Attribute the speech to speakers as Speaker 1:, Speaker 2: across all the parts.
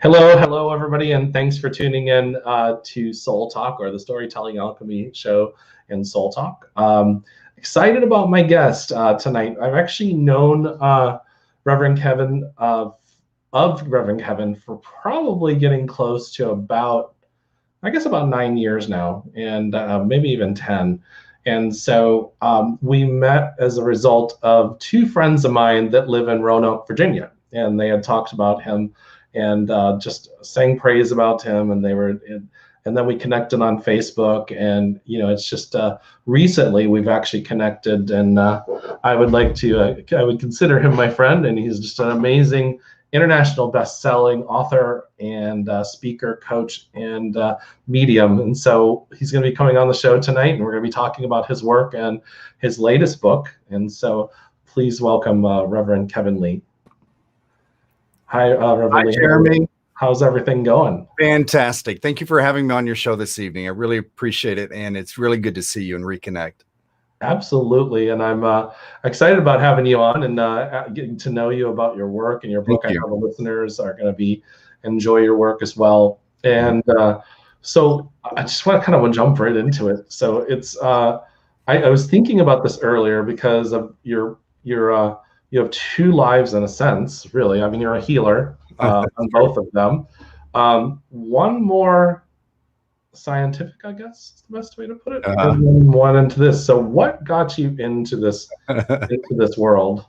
Speaker 1: Hello, everybody, and thanks for tuning in to Soul Talk, or the Storytelling Alchemy show in Soul Talk. Excited about my guest tonight. I've actually known Reverend Kevin of Reverend Kevin for probably getting close to about 9 years now, and maybe even 10. And so we met as a result of two friends of mine that live in Roanoke, Virginia, and they had talked about him and just sang praise about him, and and then we connected on Facebook, and it's just recently we've actually connected, and I would consider him my friend, and he's just an amazing international best-selling author and speaker, coach, and medium. And so he's going to be coming on the show tonight, and we're going to be talking about his work and his latest book. And so please welcome Reverend Kevin Lee. Hi, Reverend
Speaker 2: Hi,
Speaker 1: Lee.
Speaker 2: Jeremy.
Speaker 1: How's everything going?
Speaker 2: Fantastic. Thank you for having me on your show this evening. I really appreciate it, and it's really good to see you and reconnect.
Speaker 1: Absolutely, and I'm excited about having you on and getting to know you about your work and your book. I know the listeners are going to enjoy your work as well. And so I just want to jump right into it. So it's I was thinking about this earlier because of you have two lives in a sense, really. I mean, you're a healer on both of them. One more scientific, I guess is the best way to put it, and then one into this. So what got you into this world?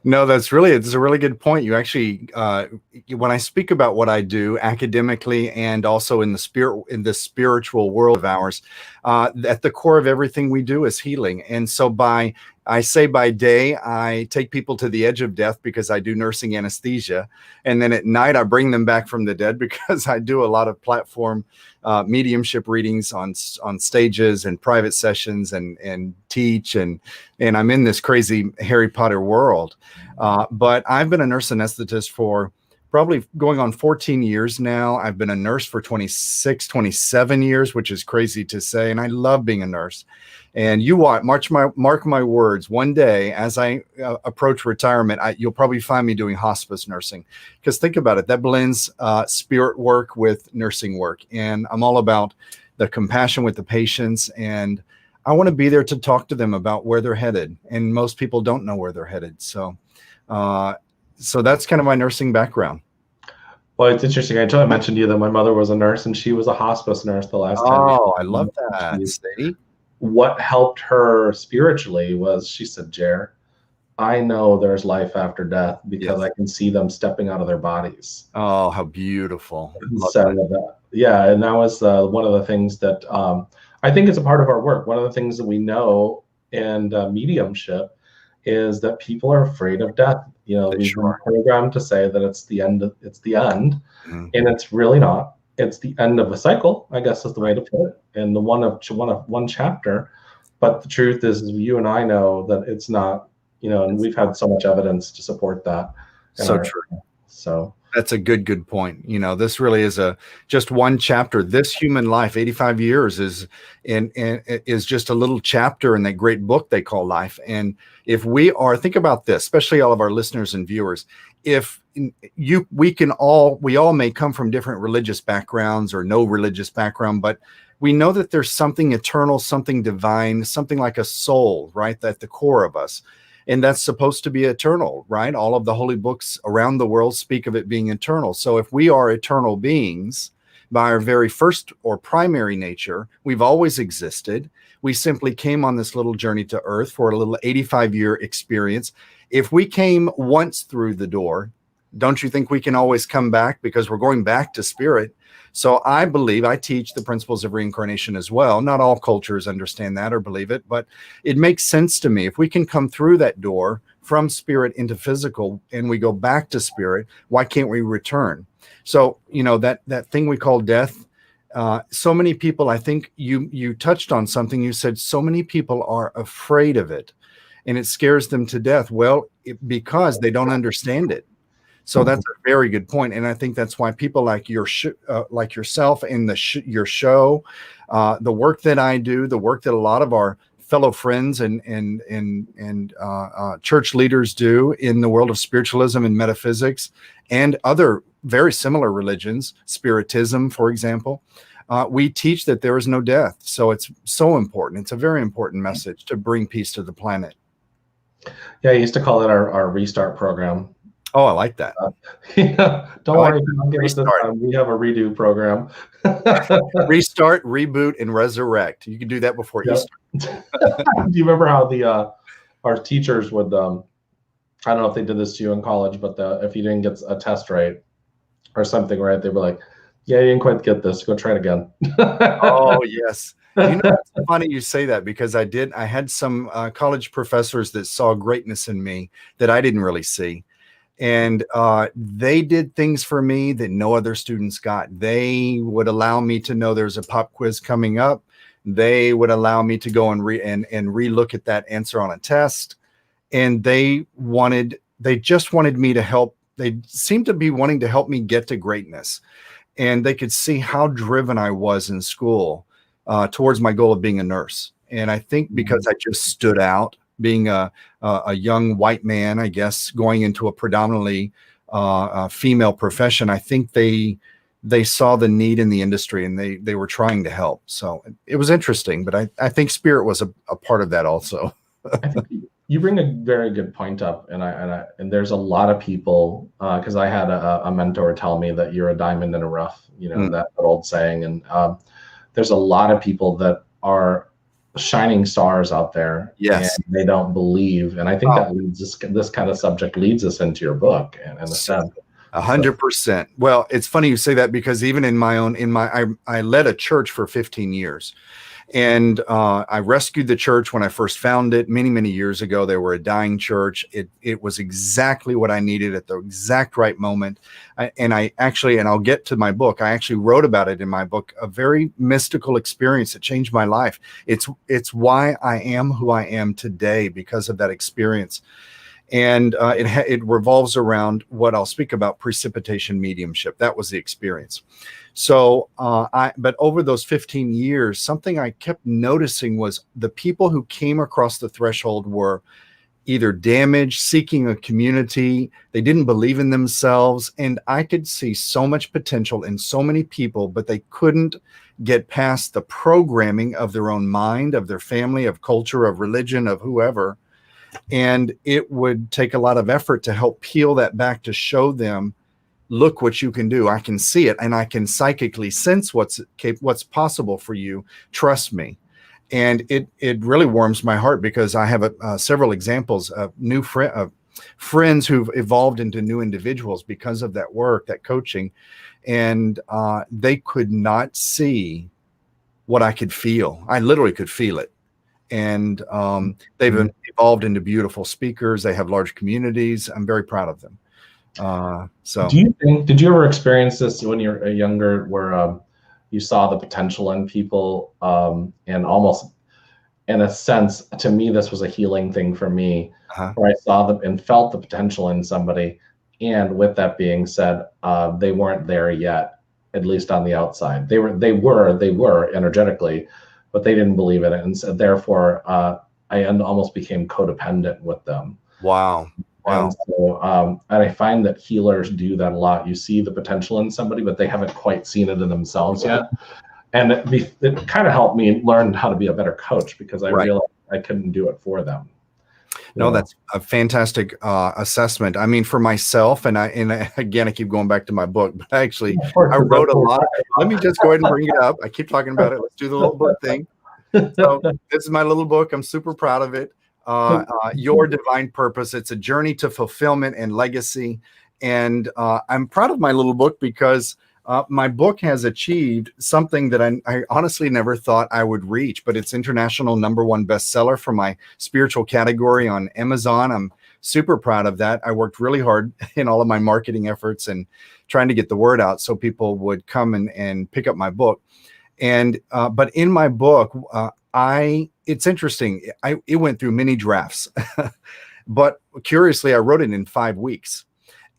Speaker 2: No, it's a really good point. You actually, when I speak about what I do academically and also in the spiritual world of ours, at the core of everything we do is healing. And so by day, I take people to the edge of death because I do nursing anesthesia. And then at night, I bring them back from the dead because I do a lot of platform mediumship readings on stages and private sessions and teach. And I'm in this crazy Harry Potter world. But I've been a nurse anesthetist for probably going on 14 years now. I've been a nurse for 27 years, which is crazy to say. And I love being a nurse. And mark my words, one day as I approach retirement, you'll probably find me doing hospice nursing. Because think about it, that blends spirit work with nursing work. And I'm all about the compassion with the patients. And I want to be there to talk to them about where they're headed. And most people don't know where they're headed. So that's kind of my nursing background.
Speaker 1: Well, it's interesting. I mentioned to you that my mother was a nurse, and she was a hospice nurse the last 10 years.
Speaker 2: Oh, I love that. See?
Speaker 1: What helped her spiritually was, she said, Jer, I know there's life after death because I can see them stepping out of their bodies.
Speaker 2: Oh, how beautiful.
Speaker 1: Yeah, and that was one of the things that I think is a part of our work. One of the things that we know in mediumship is that people are afraid of death. We've been programmed to say that it's the end, and it's really not. It's the end of a cycle, I guess is the way to put it, and the one chapter. But the truth is, you and I know that it's not, and we've had so much evidence to support that.
Speaker 2: So true.
Speaker 1: So
Speaker 2: that's a good point. This really is just one chapter. This human life, 85 years, is just a little chapter in that great book they call life. And if we think about this, especially all of our listeners and viewers, we all may come from different religious backgrounds or no religious background, but we know that there's something eternal, something divine, something like a soul, right, at the core of us. And that's supposed to be eternal, right? All of the holy books around the world speak of it being eternal. So if we are eternal beings by our very first or primary nature, we've always existed. We simply came on this little journey to Earth for a little 85-year experience. If we came once through the door, don't you think we can always come back, because we're going back to spirit? So I teach the principles of reincarnation as well. Not all cultures understand that or believe it, but it makes sense to me. If we can come through that door from spirit into physical and we go back to spirit, why can't we return? So, that thing we call death, so many people, I think you touched on something. You said so many people are afraid of it and it scares them to death. Well, because they don't understand it. So that's a very good point, and I think that's why people like yourself and your show, the work that I do, the work that a lot of our fellow friends and church leaders do in the world of spiritualism and metaphysics, and other very similar religions, Spiritism, for example, we teach that there is no death. So it's so important. It's a very important message to bring peace to the planet.
Speaker 1: Yeah, I used to call it our restart program.
Speaker 2: Oh, I like that.
Speaker 1: Don't worry, I'll give it this time. We have a redo program.
Speaker 2: Restart, reboot, and resurrect. You can do that before Easter.
Speaker 1: Do you remember how our teachers would, I don't know if they did this to you in college, but if you didn't get a test right or something right, they were like, yeah, you didn't quite get this. Go try it again.
Speaker 2: Oh, yes. You know, it's funny you say that, because I had some college professors that saw greatness in me that I didn't really see. And they did things for me that no other students got. They would allow me to know there's a pop quiz coming up. They would allow me to go and re-look at that answer on a test. And they just wanted me to help. They seemed to be wanting to help me get to greatness. And they could see how driven I was in school towards my goal of being a nurse. And I think because I just stood out, being a young white man, I guess, going into a predominantly female profession, I think they saw the need in the industry, and they were trying to help. So it was interesting, but I think Spirit was a part of that also.
Speaker 1: I think you bring a very good point up, and there's a lot of people, because I had a mentor tell me that you're a diamond in a rough, that old saying, and there's a lot of people that are shining stars out there.
Speaker 2: Yes.
Speaker 1: And they don't believe, and I think that leads this kind of subject leads us into your book, in a sense.
Speaker 2: 100%. Well, it's funny you say that, because even I led a church for 15 years. And I rescued the church when I first found it many, many years ago. They were a dying church. It was exactly what I needed at the exact right moment. And I'll get to my book. I actually wrote about it in my book, a very mystical experience that changed my life. It's why I am who I am today, because of that experience. And it revolves around what I'll speak about, precipitation mediumship. That was the experience. So, but over those 15 years, something I kept noticing was the people who came across the threshold were either damaged, seeking a community. They didn't believe in themselves. And I could see so much potential in so many people, but they couldn't get past the programming of their own mind, of their family, of culture, of religion, of whoever. And it would take a lot of effort to help peel that back, to show them, look what you can do. I can see it, and I can psychically sense what's possible for you. Trust me. And it really warms my heart, because I have several examples of friends who've evolved into new individuals because of that work, that coaching. And they could not see what I could feel. I literally could feel it. And they've evolved into beautiful speakers. They have large communities. I'm very proud of them. So
Speaker 1: did you ever experience this when you're younger, where you saw the potential in people, and almost in a sense, to me, this was a healing thing for me, where I saw them and felt the potential in somebody. And with that being said, they weren't there yet, at least on the outside. They were energetically, but they didn't believe in it. And so therefore, I almost became codependent with them.
Speaker 2: Wow.
Speaker 1: And so, and I find that healers do that a lot. You see the potential in somebody, but they haven't quite seen it in themselves yet. And it kind of helped me learn how to be a better coach, because I realized I couldn't do it for them.
Speaker 2: No, that's a fantastic assessment. I mean, for myself, and again, I keep going back to my book, but I wrote a lot. Let me just go ahead and bring it up. I keep talking about it. Let's do the little book thing. So this is my little book. I'm super proud of it. Your Divine Purpose. It's a journey to fulfillment and legacy. And I'm proud of my little book, because my book has achieved something that I honestly never thought I would reach, but it's international #1 bestseller for my spiritual category on Amazon. I'm super proud of that. I worked really hard in all of my marketing efforts and trying to get the word out so people would come and pick up my book. And but in my book, it's interesting. It went through many drafts, but curiously, I wrote it in 5 weeks.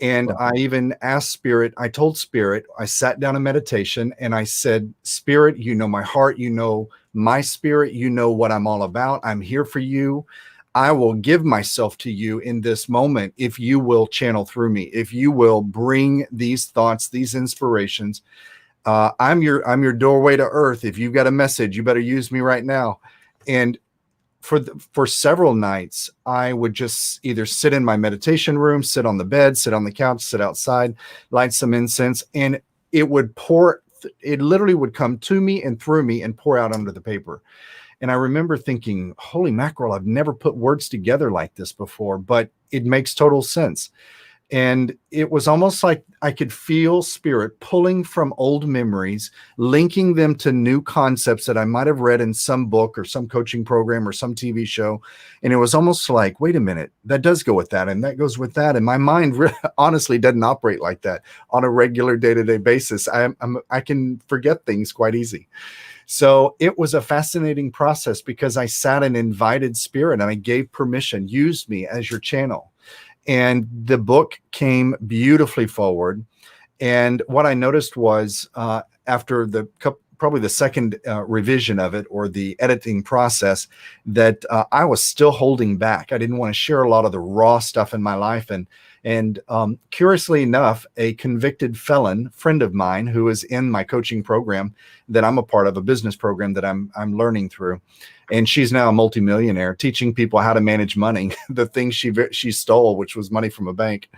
Speaker 2: And I even asked Spirit, I told Spirit, I sat down in meditation and I said, Spirit, you know my heart, you know my spirit, you know what I'm all about. I'm here for you. I will give myself to you in this moment if you will channel through me, if you will bring these thoughts, these inspirations. I'm your doorway to earth. If you've got a message, you better use me right now. And for several nights, I would just either sit in my meditation room, sit on the bed, sit on the couch, sit outside, light some incense, and it would pour. It literally would come to me and through me and pour out onto the paper. And I remember thinking, holy mackerel, I've never put words together like this before, but it makes total sense. And it was almost like I could feel spirit pulling from old memories, linking them to new concepts that I might have read in some book or some coaching program or some TV show. And it was almost like, wait a minute, that does go with that. And that goes with that. And my mind honestly doesn't operate like that on a regular day-to-day basis. I can forget things quite easy. So it was a fascinating process because I sat and invited spirit and I gave permission, use me as your channel. And the book came beautifully forward. And what I noticed was after probably the second revision of it, or the editing process, that I was still holding back. I didn't want to share a lot of the raw stuff in my life. And curiously enough, a convicted felon friend of mine who is in my coaching program that I'm a part of, a business program that I'm learning through. And she's now a multimillionaire teaching people how to manage money, the thing she stole, which was money from a bank.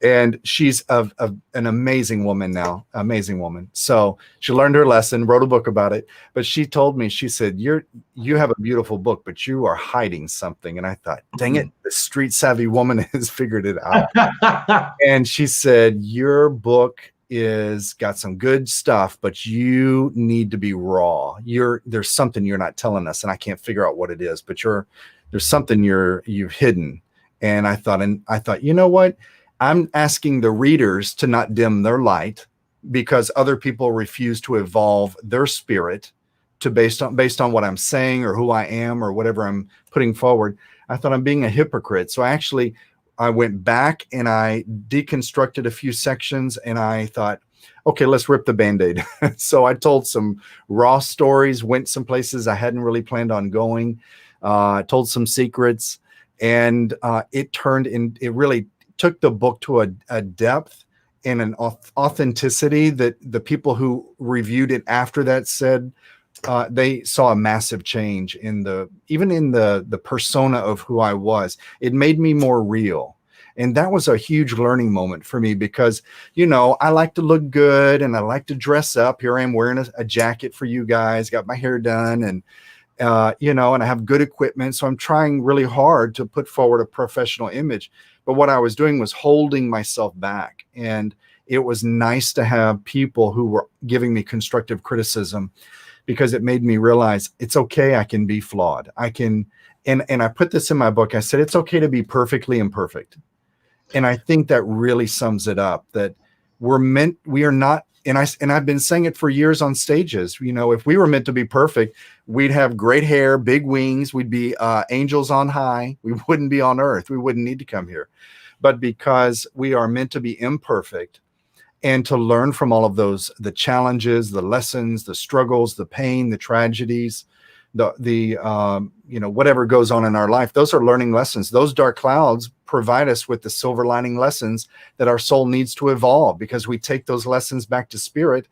Speaker 2: And she's an amazing woman now, amazing woman. So she learned her lesson, wrote a book about it. But she told me, she said, you have a beautiful book, but you are hiding something. And I thought, dang it, the street savvy woman has figured it out. And she said, your book is got some good stuff, but you need to be raw. There's something you're not telling us, and I can't figure out what it is, but there's something you've hidden. And I thought, you know what? I'm asking the readers to not dim their light because other people refuse to evolve their spirit to based on what I'm saying or who I am or whatever I'm putting forward. I thought I'm being a hypocrite. So I went back and I deconstructed a few sections and I thought, okay, let's rip the Band-Aid. So I told some raw stories, went some places I hadn't really planned on going, told some secrets, and it really took the book to a depth and an authenticity that the people who reviewed it after that said they saw a massive change even in the persona of who I was. It made me more real. And that was a huge learning moment for me because, I like to look good and I like to dress up. Here I am wearing a jacket for you guys, got my hair done and I have good equipment. So I'm trying really hard to put forward a professional image. But what I was doing was holding myself back. And it was nice to have people who were giving me constructive criticism because it made me realize it's okay. I can be flawed. And I put this in my book. I said, it's okay to be perfectly imperfect. And I think that really sums it up, that we are not, and I've been saying it for years on stages. If we were meant to be perfect, we'd have great hair, big wings. We'd be angels on high. We wouldn't be on earth. We wouldn't need to come here. But because we are meant to be imperfect and to learn from all of those, the challenges, the lessons, the struggles, the pain, the tragedies, whatever goes on in our life, those are learning lessons. Those dark clouds provide us with the silver lining lessons that our soul needs to evolve, because we take those lessons back to spirit.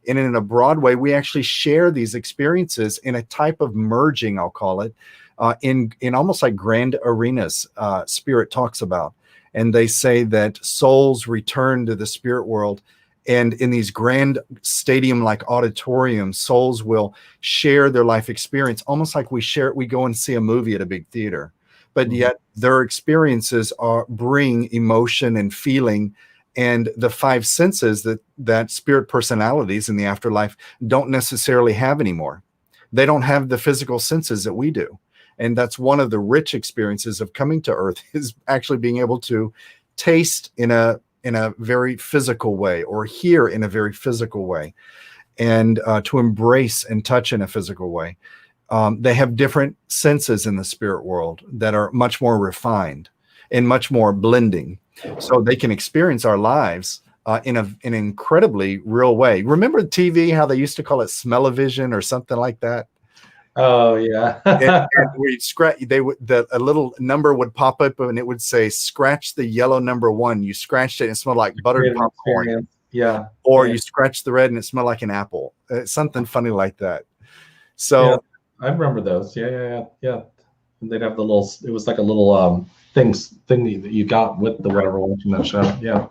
Speaker 2: And in a broad way, we actually share these experiences in a type of merging, I'll call it, in almost like grand arenas, spirit talks about. And they say that souls return to the spirit world. And in these grand stadium-like auditoriums, souls will share their life experience, almost like we go and see a movie at a big theater. But yet their experiences bring emotion and feeling, and the five senses that spirit personalities in the afterlife don't necessarily have anymore. They don't have the physical senses that we do. And that's one of the rich experiences of coming to Earth, is actually being able to taste in a very physical way, or hear in a very physical way, and to embrace and touch in a physical way. They have different senses in the spirit world that are much more refined and much more blending. So they can experience our lives in an incredibly real way. Remember TV, how they used to call it smell-o-vision or something like that?
Speaker 1: Oh yeah.
Speaker 2: And we scratch, a little number would pop up and it would say, scratch the yellow number 1. You scratched it and it smelled like buttered
Speaker 1: Create an
Speaker 2: popcorn.
Speaker 1: experience. Yeah.
Speaker 2: Or
Speaker 1: Yeah.
Speaker 2: you scratch the red and it smelled like an apple. Something funny like that.
Speaker 1: Yeah,
Speaker 2: So
Speaker 1: I remember those. Yeah. And they'd have the little. It was like a little thing that you got with the whatever watching that show. Yeah.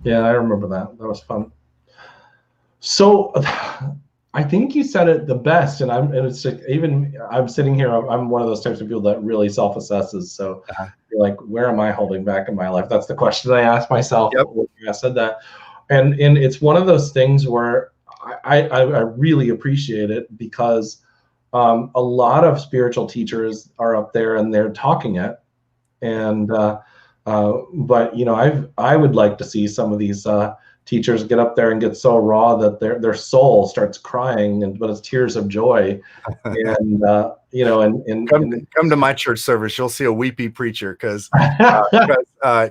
Speaker 1: Yeah, I remember that. That was fun. So I think you said it the best, and it's like, even I'm sitting here. I'm one of those types of people that really self-assesses. So you're like, where am I holding back in my life? That's the question I asked myself when I said that. And it's one of those things where I really appreciate it, because a lot of spiritual teachers are up there and they're talking it, and but I would like to see some of these teachers get up there and get so raw that their soul starts crying, but it's tears of joy. And
Speaker 2: come to my church service, you'll see a weepy preacher, because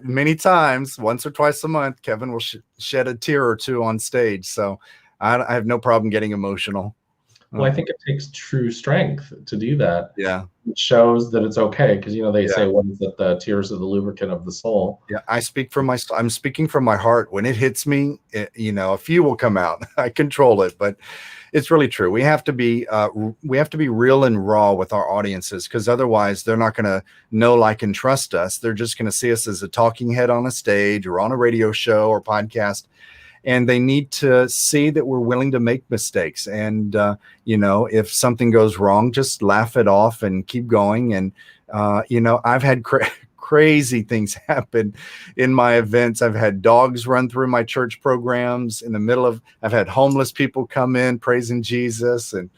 Speaker 2: many times, once or twice a month, Kevin will shed a tear or two on stage. So I have no problem getting emotional.
Speaker 1: Well, I think it takes true strength to do that.
Speaker 2: Yeah.
Speaker 1: It shows that it's okay, because they say, what is it, the tears are the lubricant of the soul.
Speaker 2: Yeah, I'm speaking from my heart. When it hits me, a few will come out. I control it, but it's really true. We have to be real and raw with our audiences, because otherwise they're not going to know, like, and trust us. They're just going to see us as a talking head on a stage or on a radio show or podcast. And they need to see that we're willing to make mistakes. And, if something goes wrong, just laugh it off and keep going. And, I've had crazy things happen in my events. I've had dogs run through my church programs I've had homeless people come in praising Jesus, and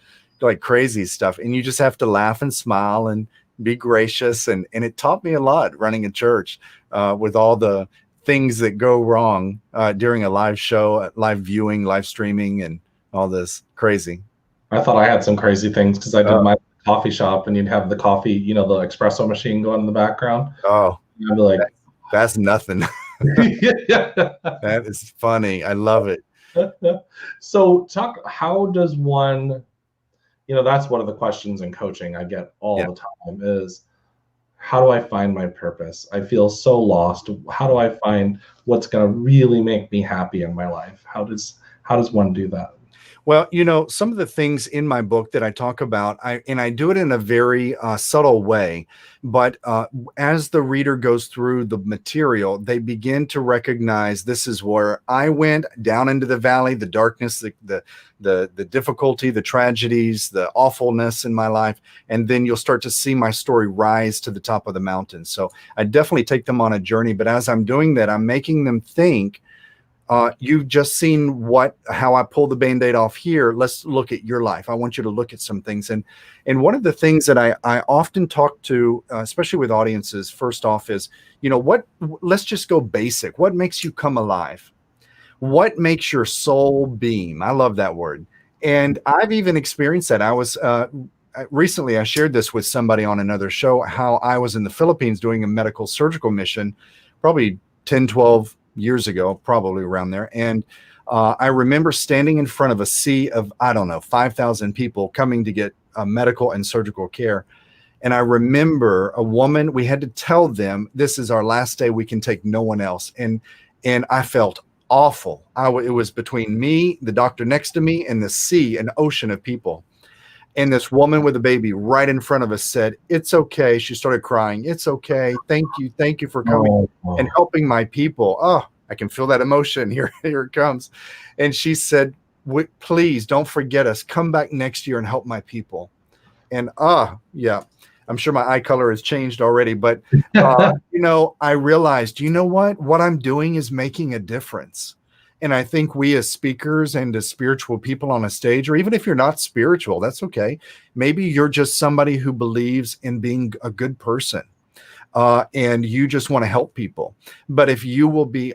Speaker 2: like crazy stuff. And you just have to laugh and smile and be gracious. And it taught me a lot running a church with all the things that go wrong during a live show, live viewing, live streaming, and all this crazy.
Speaker 1: I thought I had some crazy things, because I did my coffee shop, and you'd have the coffee, the espresso machine going in the background.
Speaker 2: Oh,
Speaker 1: I'd be like,
Speaker 2: that's nothing. That is funny. I love it.
Speaker 1: So how does one, that's one of the questions in coaching I get all the time is, how do I find my purpose? I feel so lost. How do I find what's going to really make me happy in my life? How does one do that?
Speaker 2: Well, some of the things in my book that I talk about, I do it in a very subtle way, but as the reader goes through the material, they begin to recognize, this is where I went down into the valley, the darkness, the difficulty, the tragedies, the awfulness in my life, and then you'll start to see my story rise to the top of the mountain. So I definitely take them on a journey, but as I'm doing that, I'm making them think, you've just seen how I pull the Band-Aid off here. Let's look at your life. I want you to look at some things. And one of the things that I often talk to, especially with audiences, first off is, let's just go basic. What makes you come alive? What makes your soul beam? I love that word. And I've even experienced that. I was, recently, I shared this with somebody on another show, how I was in the Philippines doing a medical surgical mission, probably 10, 12 years ago, probably around there. And I remember standing in front of a sea of, 5,000 people coming to get medical and surgical care. And I remember a woman, we had to tell them, this is our last day, we can take no one else. And I felt awful. It was between me, the doctor next to me, and the sea, an ocean of people. And this woman with a baby right in front of us said, "It's okay." She started crying. "It's okay. Thank you for coming and helping my people." Oh, I can feel that emotion. Here it comes. And she said, "Please don't forget us. Come back next year and help my people." And yeah, I'm sure my eye color has changed already. But, I realized, what I'm doing is making a difference. And I think we as speakers and as spiritual people on a stage, or even if you're not spiritual, that's okay. Maybe you're just somebody who believes in being a good person and you just want to help people. But if you will be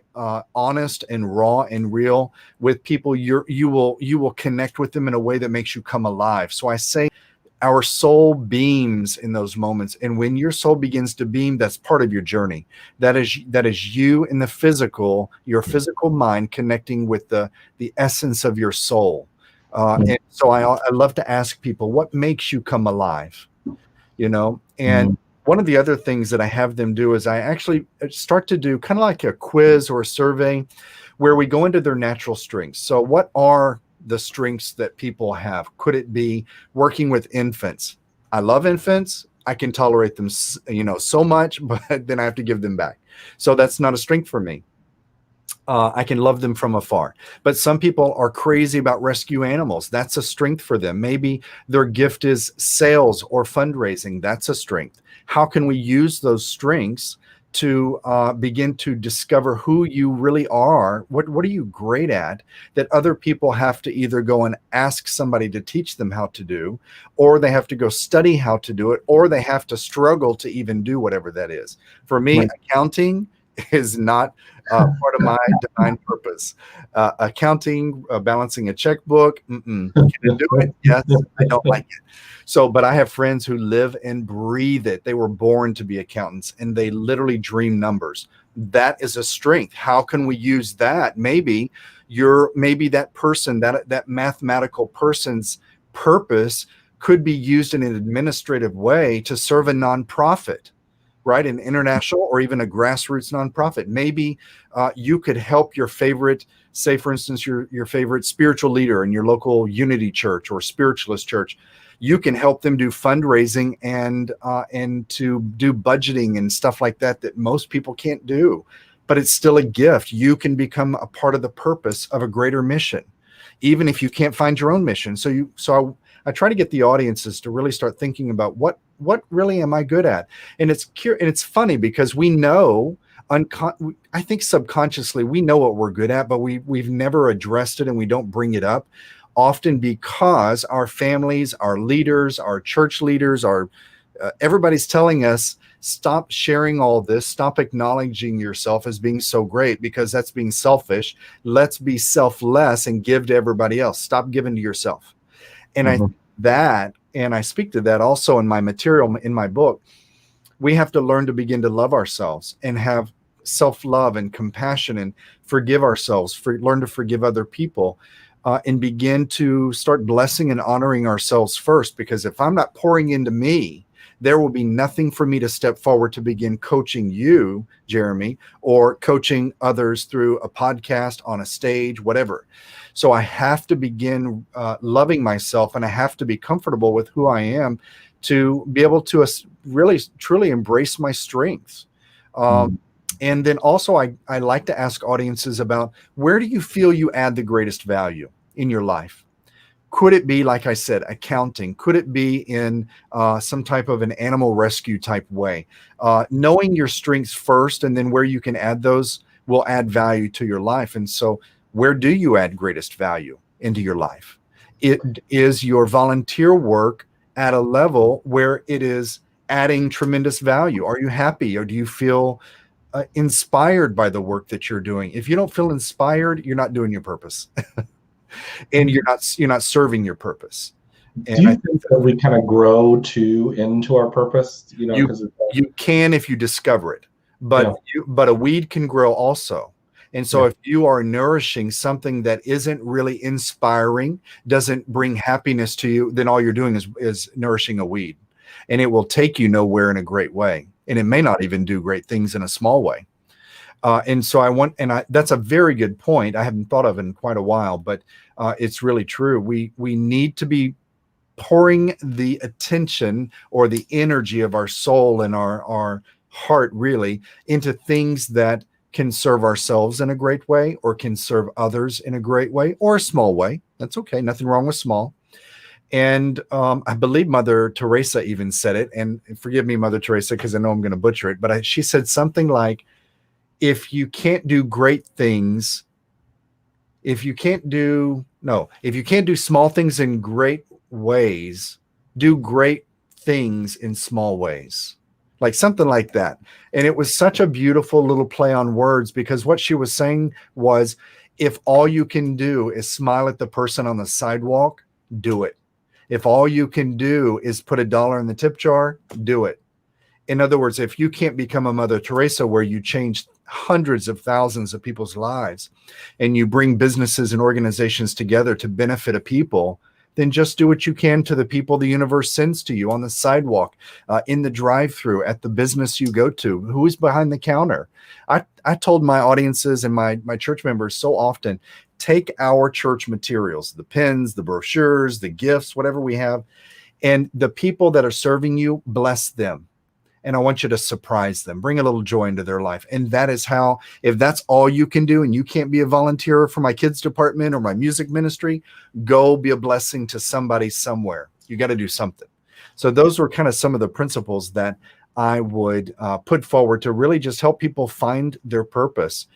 Speaker 2: honest and raw and real with people, you will connect with them in a way that makes you come alive. So I say, our soul beams in those moments. And when your soul begins to beam, that's part of your journey. That is you in the physical, your physical mind connecting with the essence of your soul. And so I love to ask people, what makes you come alive? And one of the other things that I have them do is I actually start to do kind of like a quiz or a survey where we go into their natural strengths. So what are the strengths that people have? Could it be working with infants? I love infants. I can tolerate them, so much, but then I have to give them back. So that's not a strength for me. I can love them from afar. But some people are crazy about rescue animals. That's a strength for them. Maybe their gift is sales or fundraising. That's a strength. How can we use those strengths to begin to discover who you really are? What are you great at that other people have to either go and ask somebody to teach them how to do, or they have to go study how to do it, or they have to struggle to even do whatever that is. For me, accounting is not part of my divine purpose. Accounting, balancing a checkbook, can I do it? Yes, I don't like it. So, but I have friends who live and breathe it. They were born to be accountants, and they literally dream numbers. That is a strength. How can we use that? Maybe that person, that mathematical person's purpose could be used in an administrative way to serve a nonprofit, right? An international or even a grassroots nonprofit. Maybe you could help your favorite, say for instance, your favorite spiritual leader in your local Unity church or spiritualist church. You can help them do fundraising and to do budgeting and stuff like that most people can't do, but it's still a gift. You can become a part of the purpose of a greater mission, even if you can't find your own mission. So I try to get the audiences to really start thinking about what really am I good at? And it's funny because we know, I think subconsciously we know what we're good at, but we've never addressed it and we don't bring it up, often because our families, our leaders, our church leaders, everybody's telling us, stop sharing all this, stop acknowledging yourself as being so great, because that's being selfish. Let's be selfless and give to everybody else. Stop giving to yourself. And I speak to that also in my material, in my book. We have to learn to begin to love ourselves and have self-love and compassion and forgive ourselves, learn to forgive other people, and begin to start blessing and honoring ourselves first. Because if I'm not pouring into me, there will be nothing for me to step forward to begin coaching you, Jeremy, or coaching others through a podcast, on a stage, whatever. So I have to begin loving myself, and I have to be comfortable with who I am to be able to really, truly embrace my strengths. And then also I like to ask audiences about, where do you feel you add the greatest value in your life? Could it be, like I said, accounting? Could it be in some type of an animal rescue type way? Knowing your strengths first, and then where you can add those will add value to your life. And so where do you add greatest value into your life? It is your volunteer work at a level where it is adding tremendous value. Are you happy, or do you feel inspired by the work that you're doing? If you don't feel inspired, you're not doing your purpose. And you're not serving your purpose. And
Speaker 1: do you think that we kind of grow into our purpose?
Speaker 2: You can, if you discover it, but a weed can grow also. And so if you are nourishing something that isn't really inspiring, doesn't bring happiness to you, then all you're doing is nourishing a weed, and it will take you nowhere in a great way. And it may not even do great things in a small way. And so that's a very good point. I haven't thought of it in quite a while, but it's really true. We need to be pouring the attention or the energy of our soul and our heart really into things that can serve ourselves in a great way, or can serve others in a great way, or a small way. That's okay. Nothing wrong with small. And I believe Mother Teresa even said it, and forgive me, Mother Teresa, because I know I'm going to butcher it, but she said something like, if you can't do great things, if you can't do small things in great ways, do great things in small ways. Like something like that. And it was such a beautiful little play on words, because what she was saying was, if all you can do is smile at the person on the sidewalk, do it. If all you can do is put $1 in the tip jar, do it. In other words, if you can't become a Mother Teresa where you change hundreds of thousands of people's lives and you bring businesses and organizations together to benefit a people, then just do what you can to the people the universe sends to you on the sidewalk, in the drive-through, at the business you go to, who is behind the counter. I told my audiences and my church members so often, take our church materials, the pens, the brochures, the gifts, whatever we have, and the people that are serving you, bless them. And I want you to surprise them, bring a little joy into their life. And that is how, if that's all you can do and you can't be a volunteer for my kids department or my music ministry, go be a blessing to somebody somewhere. You got to do something. So those were kind of some of the principles that I would put forward to really just help people find their purpose.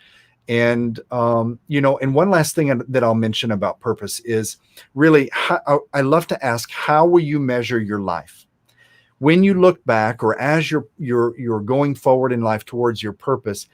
Speaker 2: And, and one last thing that I'll mention about purpose is really, I love to ask, how will you measure your life? When you look back, or as you're going forward in life towards your purpose,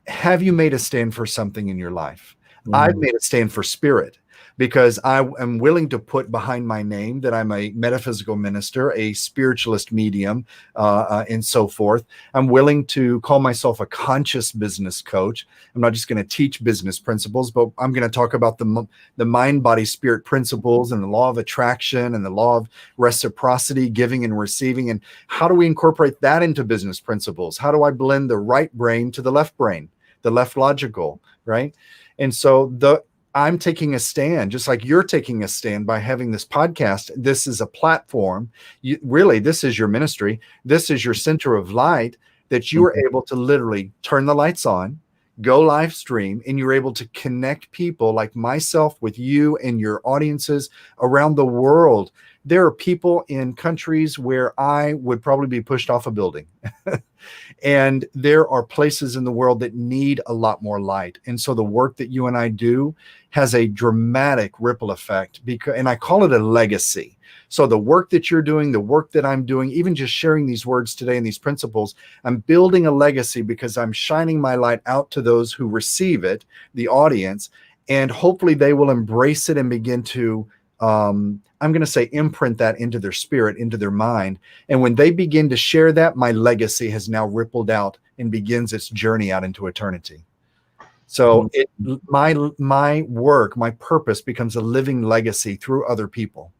Speaker 2: have you made a stand for something in your life? I've made a stand for spirit, because I am willing to put behind my name that I'm a metaphysical minister, a spiritualist medium, and so forth. I'm willing to call myself a conscious business coach. I'm not just going to teach business principles, but I'm going to talk about the mind, body, spirit principles and the law of attraction and the law of reciprocity, giving and receiving. And how do we incorporate that into business principles? How do I blend the right brain to the left brain, the left logical, right? And so I'm taking a stand, just like you're taking a stand by having this podcast. This is a platform. Really, this is your ministry. This is your center of light, that you are able to literally turn the lights on, go live stream, and you're able to connect people like myself with you and your audiences around the world. There are people in countries where I would probably be pushed off a building. And there are places in the world that need a lot more light. And so the work that you and I do has a dramatic ripple effect, and I call it a legacy. So the work that you're doing, the work that I'm doing, even just sharing these words today and these principles, I'm building a legacy because I'm shining my light out to those who receive it, the audience, and hopefully they will embrace it and begin to I'm going to say imprint that into their spirit, into their mind. And when they begin to share that, my legacy has now rippled out and begins its journey out into eternity. So my work, my purpose becomes a living legacy through other people.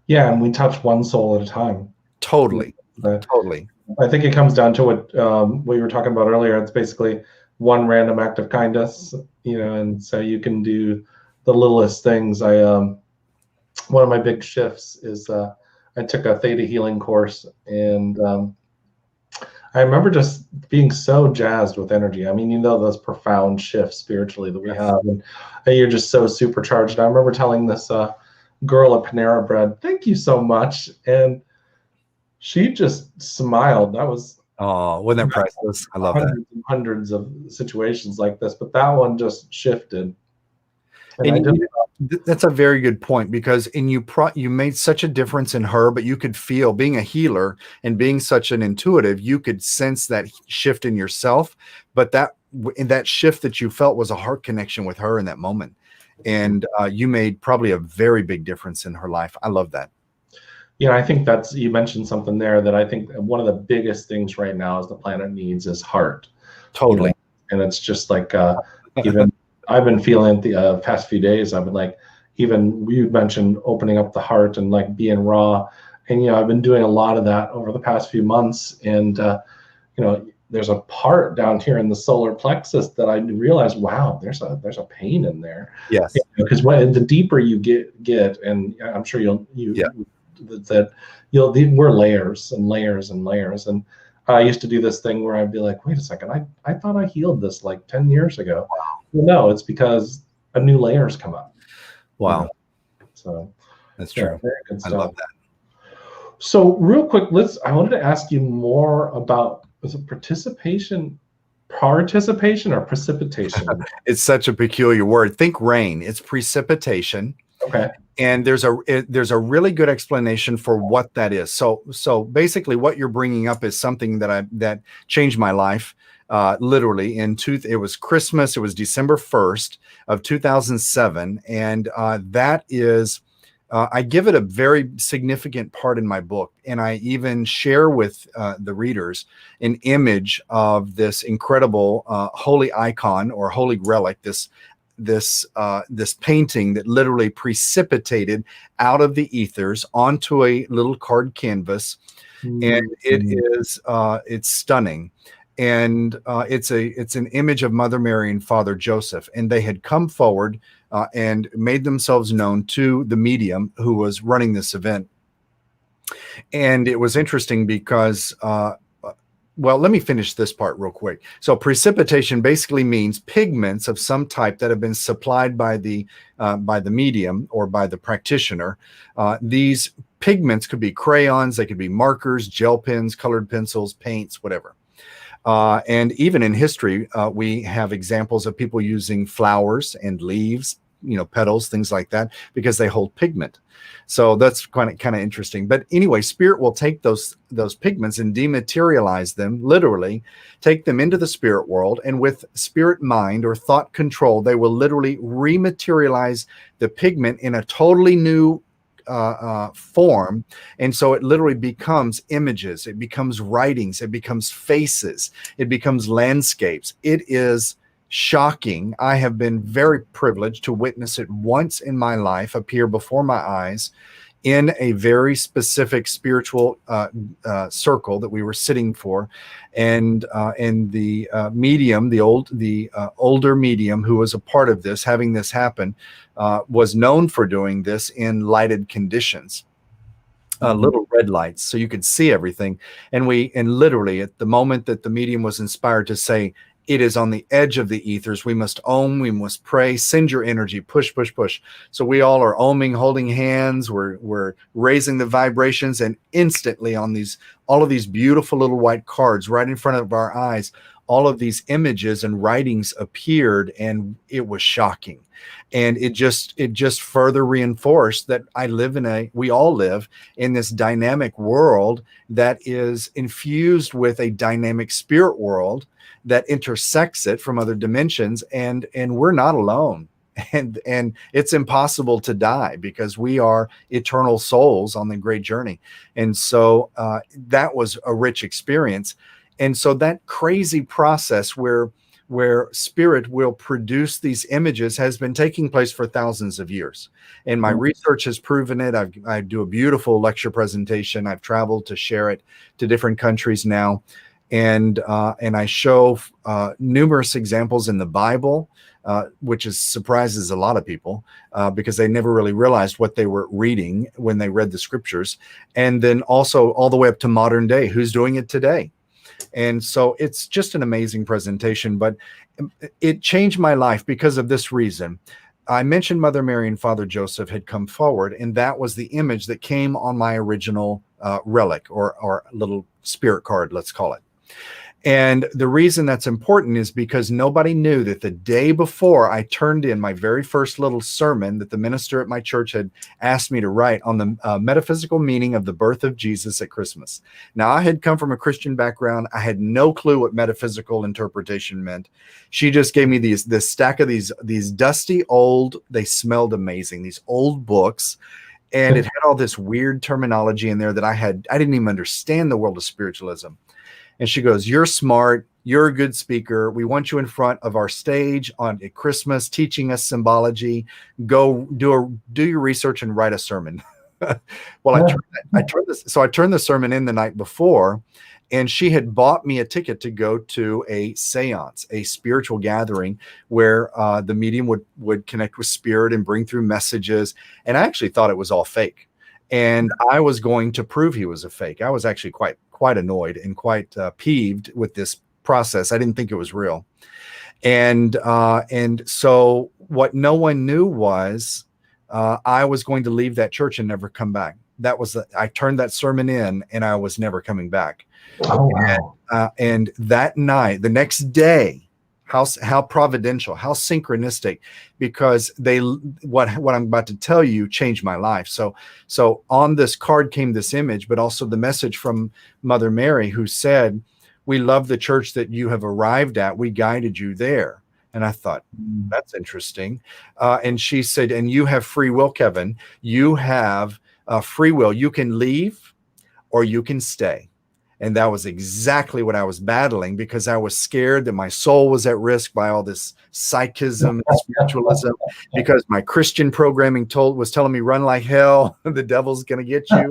Speaker 1: Yeah, and we touch one soul at a time.
Speaker 2: Totally. Totally.
Speaker 1: I think it comes down to what we were talking about earlier. It's basically one random act of kindness, and so you can do the littlest things. One of my big shifts is I took a theta healing course, and I remember just being so jazzed with energy. I mean, those profound shifts spiritually that we have, and you're just so supercharged. I remember telling this girl at Panera Bread, "Thank you so much," and she just smiled. That was
Speaker 2: wasn't that priceless? I love that.
Speaker 1: Hundreds of situations like this, but that one just shifted.
Speaker 2: And that's a very good point, because you made such a difference in her, but you could feel, being a healer and being such an intuitive, you could sense that shift in yourself. But that shift that you felt was a heart connection with her in that moment. And you made probably a very big difference in her life. I love that.
Speaker 1: Yeah, I think you mentioned something there that I think one of the biggest things right now is the planet needs is heart.
Speaker 2: Totally.
Speaker 1: And it's just like even I've been feeling the past few days. I've been like, even you mentioned opening up the heart and like being raw, and I've been doing a lot of that over the past few months. And there's a part down here in the solar plexus that I realized, wow, there's a pain in there.
Speaker 2: Yes.
Speaker 1: Because the deeper you get, and I'm sure we're layers and layers and layers. And I used to do this thing where I'd be like, wait a second, I thought I healed this like 10 years ago. Well, no, it's because a new layer's come up.
Speaker 2: Wow.
Speaker 1: So
Speaker 2: that's true.
Speaker 1: Very good stuff.
Speaker 2: I love that.
Speaker 1: So real quick, I wanted to ask you more about, is it participation or precipitation?
Speaker 2: It's such a peculiar word. Think rain. It's precipitation.
Speaker 1: Okay.
Speaker 2: And there's a really good explanation for what that is. So basically what you're bringing up is something that changed my life. Literally it was Christmas. It was December 1st of 2007. And that is I give it a very significant part in my book, and I even share with the readers an image of this incredible holy icon or holy relic, this painting that literally precipitated out of the ethers onto a little card canvas, and it's stunning. And it's an image of Mother Mary and Father Joseph, and they had come forward and made themselves known to the medium who was running this event. And it was interesting because, well, let me finish this part real quick. So precipitation basically means pigments of some type that have been supplied by the medium or by the practitioner. These pigments could be crayons, they could be markers, gel pens, colored pencils, paints, whatever. And even in history, we have examples of people using flowers and leaves, petals, things like that, because they hold pigment. So that's kind of interesting. But anyway, spirit will take those pigments and dematerialize them, literally take them into the spirit world. And with spirit mind or thought control, they will literally rematerialize the pigment in a totally new form. And so it literally becomes images, it becomes writings, it becomes faces, it becomes landscapes. It is shocking. I have been very privileged to witness it once in my life appear before my eyes in a very specific spiritual circle that we were sitting for, and the medium, the older medium who was a part of this, having this happen, was known for doing this in lighted conditions, little red lights, so you could see everything. And literally at the moment that the medium was inspired to say, it is on the edge of the ethers, we must ohm, we must pray, send your energy, push, push, push. So we all are ohming, holding hands, we're raising the vibrations, and instantly on all of these beautiful little white cards right in front of our eyes, all of these images and writings appeared, and it was shocking. And it just further reinforced that we all live in this dynamic world that is infused with a dynamic spirit world that intersects it from other dimensions, and we're not alone. And it's impossible to die because we are eternal souls on the great journey. And so that was a rich experience. And so that crazy process where spirit will produce these images has been taking place for thousands of years. And my research has proven it. I do a beautiful lecture presentation. I've traveled to share it to different countries now. And I show numerous examples in the Bible, which surprises a lot of people because they never really realized what they were reading when they read the scriptures. And then also all the way up to modern day, who's doing it today. And so it's just an amazing presentation, but it changed my life because of this reason. I mentioned Mother Mary and Father Joseph had come forward, and that was the image that came on my original relic or little spirit card, let's call it. And the reason that's important is because nobody knew that the day before I turned in my very first little sermon that the minister at my church had asked me to write on the metaphysical meaning of the birth of Jesus at Christmas. Now, I had come from a Christian background. I had no clue what metaphysical interpretation meant. She just gave me this stack of these dusty old, they smelled amazing, these old books. And it had all this weird terminology in there that I didn't even understand the world of spiritualism. And she goes, "You're smart. You're a good speaker. We want you in front of our stage at Christmas, teaching us symbology. Go do your research and write a sermon." Well, I turned the sermon in the night before, and she had bought me a ticket to go to a seance, a spiritual gathering where the medium would connect with spirit and bring through messages. And I actually thought it was all fake. And I was going to prove he was a fake. I was actually quite annoyed and quite peeved with this process. I didn't think it was real. And so what no one knew was I was going to leave that church and never come back. I turned that sermon in and I was never coming back.
Speaker 1: Oh, wow.
Speaker 2: And that night, the next day, how providential, how synchronistic, because what I'm about to tell you changed my life. So on this card came this image, but also the message from Mother Mary, who said, "We love the church that you have arrived at. We guided you there. And I thought, that's interesting. And she said, and you have free will, Kevin. You have free will. You can leave or you can stay. And that was exactly what I was battling, because I was scared that my soul was at risk by all this psychism and spiritualism, because my Christian programming was telling me run like hell. The devil's going to get you.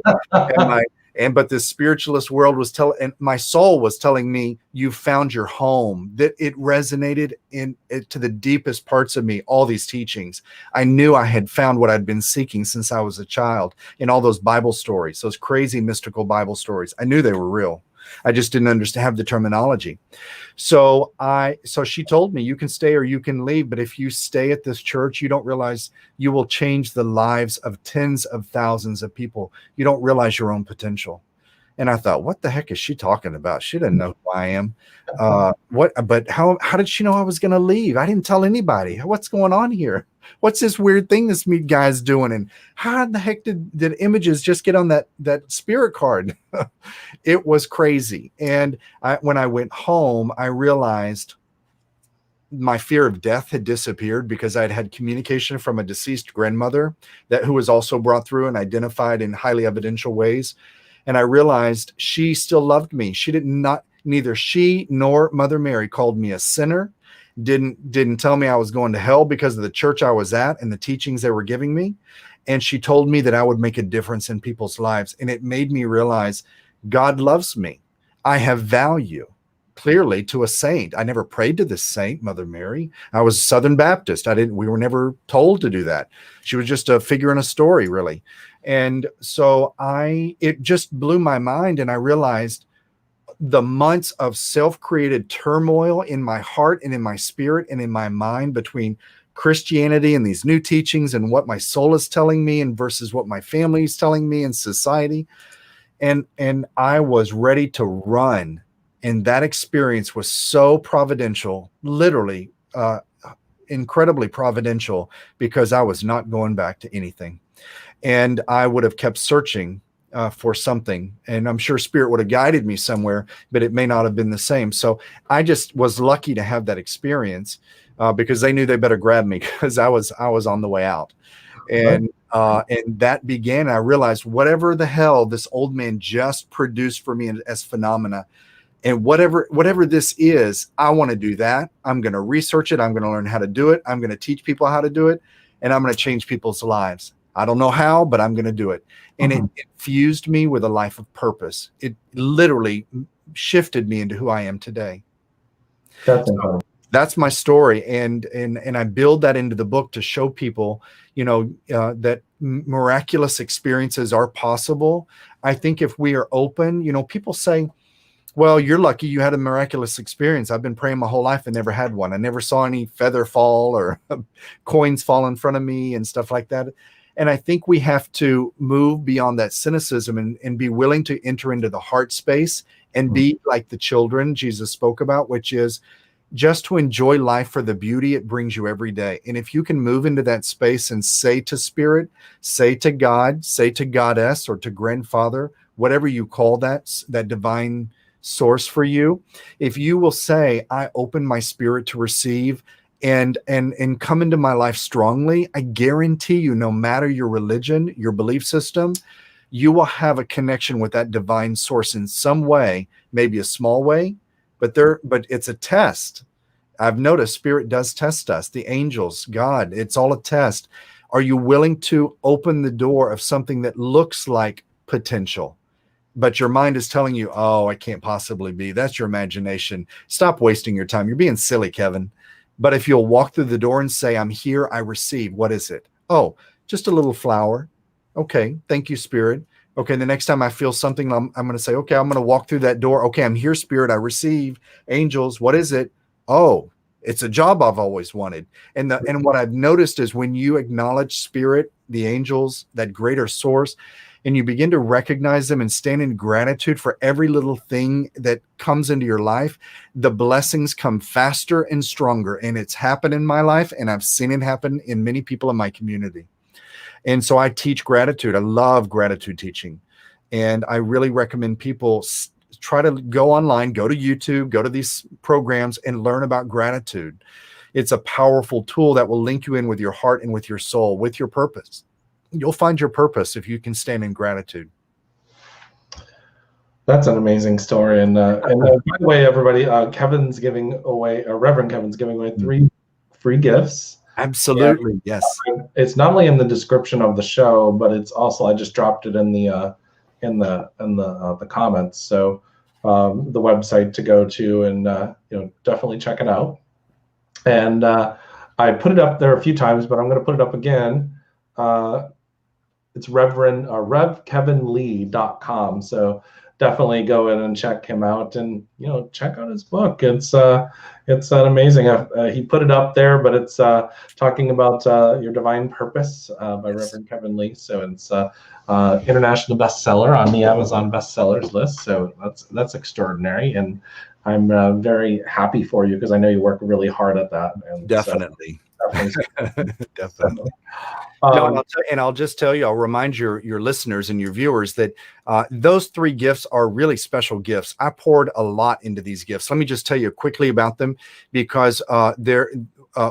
Speaker 2: But this spiritualist world was and my soul was telling me, you found your home. That it resonated to the deepest parts of me, all these teachings. I knew I had found what I'd been seeking since I was a child in all those Bible stories, those crazy mystical Bible stories. I knew they were real. I just didn't have the terminology. So she told me, you can stay or you can leave, but if you stay at this church, you don't realize you will change the lives of tens of thousands of people. You don't realize your own potential. And I thought, what the heck is she talking about? She didn't know who I am. But how did she know I was going to leave? I didn't tell anybody. What's going on here? What's this weird thing this guy's doing? And how in the heck did images just get on that spirit card? It was crazy. And when I went home, I realized my fear of death had disappeared, because I'd had communication from a deceased grandmother who was also brought through and identified in highly evidential ways. And I realized she still loved me. Neither she nor Mother Mary called me a sinner, didn't tell me I was going to hell because of the church I was at and the teachings they were giving me. And she told me that I would make a difference in people's lives. And it made me realize God loves me. I have value, clearly, to a saint. I never prayed to this saint, Mother Mary. I was Southern Baptist. We were never told to do that. She was just a figure in a story, really. And so it just blew my mind. And I realized the months of self-created turmoil in my heart and in my spirit and in my mind between Christianity and these new teachings and what my soul is telling me and versus what my family is telling me and society. And I was ready to run. And that experience was so providential, literally incredibly providential, because I was not going back to anything. And I would have kept searching for something. And I'm sure Spirit would have guided me somewhere, but it may not have been the same. So I just was lucky to have that experience because they knew they better grab me, because I was on the way out. And that began. I realized whatever the hell this old man just produced for me as phenomena, and whatever this is, I want to do that. I'm going to research it. I'm going to learn how to do it. I'm going to teach people how to do it. And I'm going to change people's lives. I don't know how, but I'm going to do it. And it infused me with a life of purpose. It literally shifted me into who I am today. That's my story. And I build that into the book to show people, that miraculous experiences are possible. I think if we are open, people say, well, you're lucky you had a miraculous experience. I've been praying my whole life and never had one. I never saw any feather fall or coins fall in front of me and stuff like that. And I think we have to move beyond that cynicism and be willing to enter into the heart space and be like the children Jesus spoke about, which is just to enjoy life for the beauty it brings you every day. And if you can move into that space and say to Spirit, say to God, say to Goddess or to Grandfather, whatever you call that divine source for you, if you will say, I open my spirit to receive and come into my life strongly, I guarantee you, no matter your religion, your belief system, you will have a connection with that divine source in some way, maybe a small way, but it's a test. I've noticed Spirit does test us, the angels, God, it's all a test. Are you willing to open the door of something that looks like potential, but your mind is telling you, oh, I can't possibly be. That's your imagination. Stop wasting your time. You're being silly, Kevin. But if you'll walk through the door and say, I'm here, I receive. What is it? Oh, just a little flower. Okay. Thank you, Spirit. Okay. The next time I feel something, I'm going to say, okay, I'm going to walk through that door. Okay. I'm here, Spirit. I receive. Angels. What is it? Oh, it's a job I've always wanted. And what I've noticed is when you acknowledge Spirit, the angels, that greater source, and you begin to recognize them and stand in gratitude for every little thing that comes into your life, the blessings come faster and stronger. And it's happened in my life, and I've seen it happen in many people in my community. And so I teach gratitude. I love gratitude teaching. And I really recommend people try to go online, go to YouTube, go to these programs and learn about gratitude. It's a powerful tool that will link you in with your heart and with your soul, with your purpose. You'll find your purpose if you can stand in gratitude.
Speaker 1: That's an amazing story. And by the way, everybody, Kevin's giving away, Reverend Kevin's giving away 3 free gifts.
Speaker 2: Absolutely,
Speaker 1: and,
Speaker 2: yes.
Speaker 1: It's not only in the description of the show, but it's also, I just dropped it in the comments. So the website to go to, and definitely check it out. And I put it up there a few times, but I'm going to put it up again. It's revkevinlee.com. So definitely go in and check him out, and check out his book. It's an amazing. He put it up there, but it's talking about your divine purpose by Reverend Kevin Lee. So it's international bestseller on the Amazon bestsellers list. So that's extraordinary, and I'm very happy for you because I know you work really hard at that. And
Speaker 2: definitely. Definitely. And I'll just tell you, I'll remind your listeners and your viewers that those 3 gifts are really special gifts. I poured a lot into these gifts. Let me just tell you quickly about them, because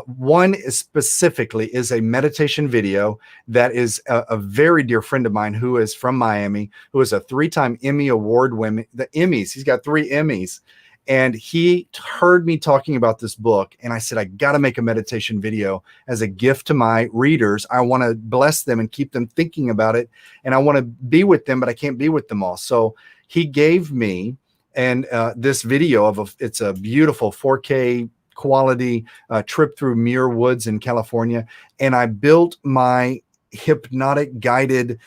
Speaker 2: one is specifically is a meditation video that is a very dear friend of mine who is from Miami, who is a 3-time Emmy award winner. The Emmys, he's got 3 Emmys. And he heard me talking about this book, and I said, I got to make a meditation video as a gift to my readers. I want to bless them and keep them thinking about it, and I want to be with them, but I can't be with them all. So he gave me this video it's a beautiful 4K quality trip through Muir Woods in California, and I built my hypnotic guided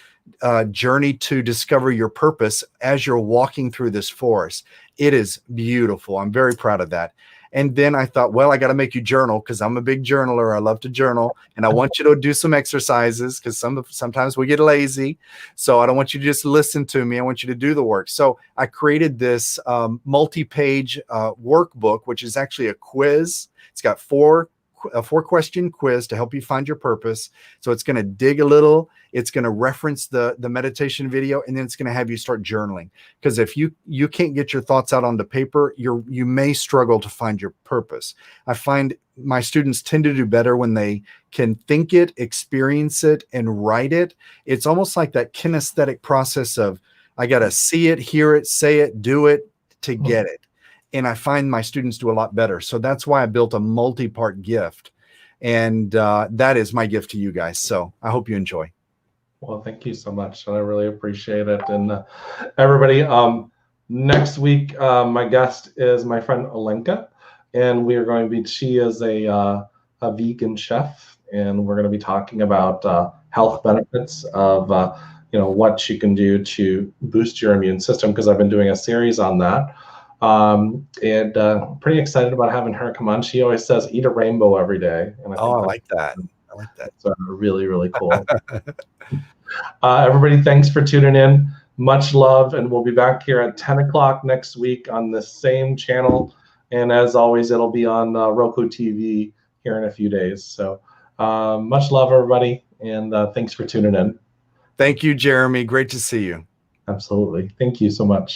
Speaker 2: journey to discover your purpose as you're walking through this forest. It is beautiful. I'm very proud of that. And then I thought, well, I got to make you journal, because I'm a big journaler. I love to journal, and I want you to do some exercises, because sometimes we get lazy. So I don't want you to just listen to me. I want you to do the work. So I created this multi-page workbook, which is actually a quiz. It's got a 4-question quiz to help you find your purpose. So it's going to dig a little. It's going to reference the meditation video, and then it's going to have you start journaling. Because if you can't get your thoughts out onto paper, you may struggle to find your purpose. I find my students tend to do better when they can think it, experience it, and write it. It's almost like that kinesthetic process of, I got to see it, hear it, say it, do it to get it. And I find my students do a lot better. So that's why I built a multi-part gift. And that is my gift to you guys. So I hope you enjoy.
Speaker 1: Well, thank you so much. I really appreciate it. And everybody, next week, my guest is my friend Olenka. And we are going to be, she is a vegan chef. And we're going to be talking about health benefits of, what you can do to boost your immune system, because I've been doing a series on that. Pretty excited about having her come on. She always says, eat a rainbow every day. And
Speaker 2: I like that. I like that.
Speaker 1: It's really, really cool. Everybody, thanks for tuning in. Much love. And we'll be back here at 10 o'clock next week on the same channel. And as always, it'll be on Roku TV here in a few days. So much love, everybody. And thanks for tuning in.
Speaker 2: Thank you, Jeremy. Great to see you.
Speaker 1: Absolutely. Thank you so much.